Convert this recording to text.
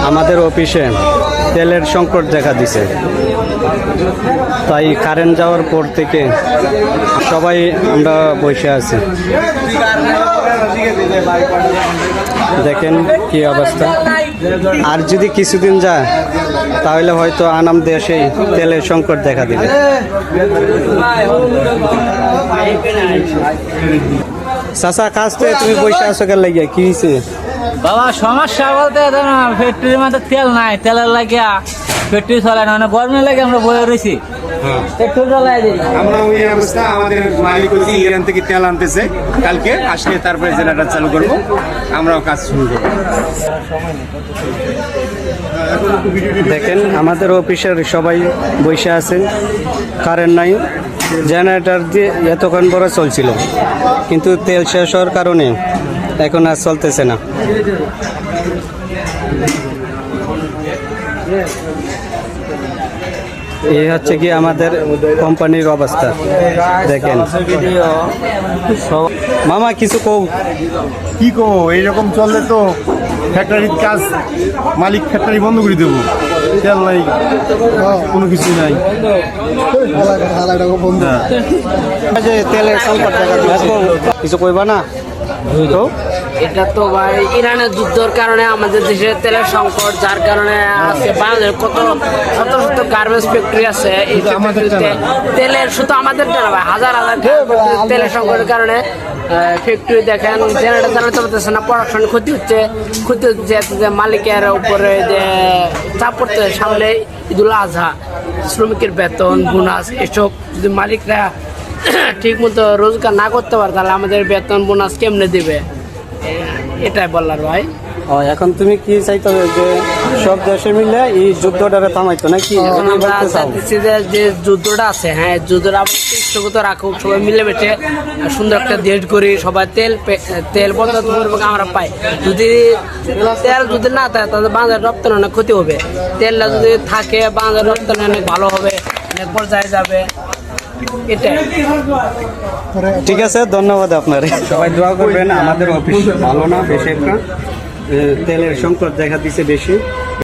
আমাদের অফিসে তেলের সংকট দেখা দিছে, তাই কারেন্ট যাওয়ার পর থেকে সবাই আমরা বসে আছি। দেখেন কি অবস্থা। আর যদি কিছুদিন যায় তাহলে হয়তো আনাম দেশেই তেলের সংকট দেখা দিবে। চাচা, কাজ থেকে তুমি বসে আছো কেন লাগিয়া, কি হয়েছে? বাবা সমস্যা বলতে ফ্যাক্টরির মধ্যে তেল নাই, তেলের লাগিয়া ফ্যাক্টরি চলে না, মানে গরমের লাগে আমরা বয়ে রয়েছি। আমরা ওই অবস্থা, আমাদের মালিক হচ্ছে ইরান থেকে তেল আনতেছে, কালকে আসলে তারপরে জেনারেটর চালু করবো, আমরাও কাজ শুরু করবো। দেখেন আমাদের অফিসের সবাই বসে আছেন, কারেন্ট নাই। জেনারেটর দিয়ে এতক্ষণ বড় চলছিল, কিন্তু তেল শেষ হওয়ার কারণে এখন আর চলতেছে না। এই হচ্ছে কি আমাদের কোম্পানির অবস্থা। দেখেন মামা, কিছু কও। কি কো, এইরকম চললে তো ফ্যাক্টরির কাজ মালিক ফ্যাক্টরি বন্ধ করে দেবো। তেল নাই, কোনো কিছু নাই। তেলের সংকট দেখা দিচ্ছে, কিছু কইবা না? তো এটা তো ভাই ইরানের যুদ্ধের কারণে আমাদের দেশে তেলের সংকট, যার কারণে আজকে বাংলাদেশের কত শত শত গার্মেন্টস ফ্যাক্টরি আছে, এই ফ্যাক্টরিতে তেলের শুধু আমাদের না ভাই, হাজার হাজার তেলের সংকটের কারণে ফ্যাক্টরি দেখেন জেনারেটর চালাতে পারতেছে না, প্রোডাকশন ক্ষতি হচ্ছে যে মালিকের উপরে যে চাপ পড়তে, সামনে ঈদুল আজহা, শ্রমিকের বেতন বোনাস এসব যদি মালিকরা ঠিক মতো রোজগার না করতে পারে তাহলে আমাদের বেতন বোনাস কেমনে দিবে, এটাই বললার ভাই। এখন তুমি কি চাইতে হবে যে সব দেশে মিলে এই যুদ্ধটা থামাইতো নাকি? এখন আমরা চাইতেছি যে যুদ্ধটা আছে, হ্যাঁ যুদ্ধটা স্থগিত রাখুক, সবাই মিলেমিশে সুন্দর একটা দেশ করি, সবাই তেল পর্যন্ত আমরা পাই। যদি তেল যদি না থাকে তাহলে বাংলাদেশ রপ্তানি অনেক ক্ষতি হবে, তেলটা যদি থাকে বাংলাদেশ রপ্তানি অনেক ভালো হবে, অনেক পর্যায়ে যাবে। এটাই। ঠিক আছে, ধন্যবাদ আপনার। সবাই দোয়া করবেন, আমাদের অফিস ভালো না বেশি একটা, তেলের সংকট দেখা দিচ্ছে বেশি।